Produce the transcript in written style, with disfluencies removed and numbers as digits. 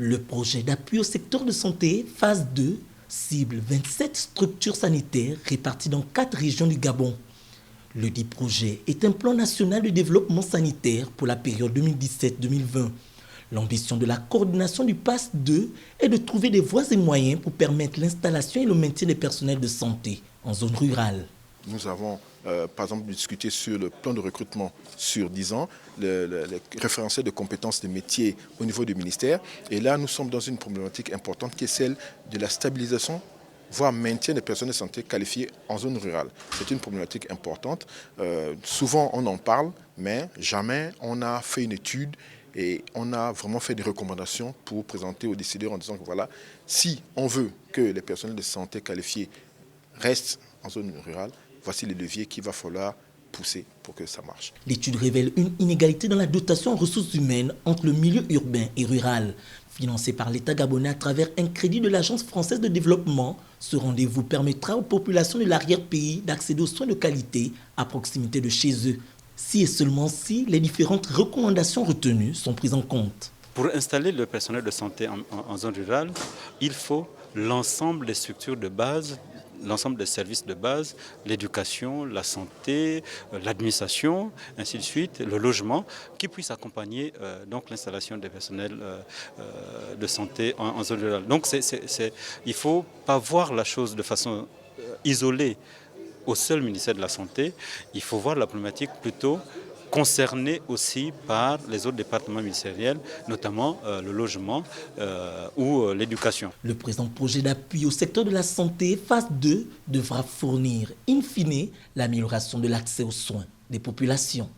Le projet d'appui au secteur de santé, phase 2, cible 27 structures sanitaires réparties dans 4 régions du Gabon. Le dit projet est un plan national de développement sanitaire pour la période 2017-2020. L'ambition de la coordination du PAS 2 est de trouver des voies et moyens pour permettre l'installation et le maintien des personnels de santé en zone rurale. Nous avons, par exemple, discuté sur le plan de recrutement sur 10 ans, le référentiel de compétences de métiers au niveau du ministère. Et là, nous sommes dans une problématique importante qui est celle de la stabilisation, voire maintien des personnels de santé qualifiés en zone rurale. C'est une problématique importante. Souvent, on en parle, mais jamais on a fait une étude et on a vraiment fait des recommandations pour présenter aux décideurs en disant que voilà, si on veut que les personnels de santé qualifiés restent en zone rurale, voici les leviers qu'il va falloir pousser pour que ça marche. L'étude révèle une inégalité dans la dotation en ressources humaines entre le milieu urbain et rural. Financé par l'État gabonais à travers un crédit de l'Agence française de développement, ce rendez-vous permettra aux populations de l'arrière-pays d'accéder aux soins de qualité à proximité de chez eux. Si et seulement si les différentes recommandations retenues sont prises en compte. Pour installer le personnel de santé en zone rurale, il faut l'ensemble des structures de base, l'ensemble des services de base, l'éducation, la santé, l'administration, ainsi de suite, le logement, qui puissent accompagner donc l'installation des personnels de santé en zone rurale. Donc il ne faut pas voir la chose de façon isolée au seul ministère de la Santé. Il faut voir la problématique plutôt concernés aussi par les autres départements ministériels, notamment le logement ou l'éducation. Le présent projet d'appui au secteur de la santé, phase 2, devra fournir, in fine, l'amélioration de l'accès aux soins des populations.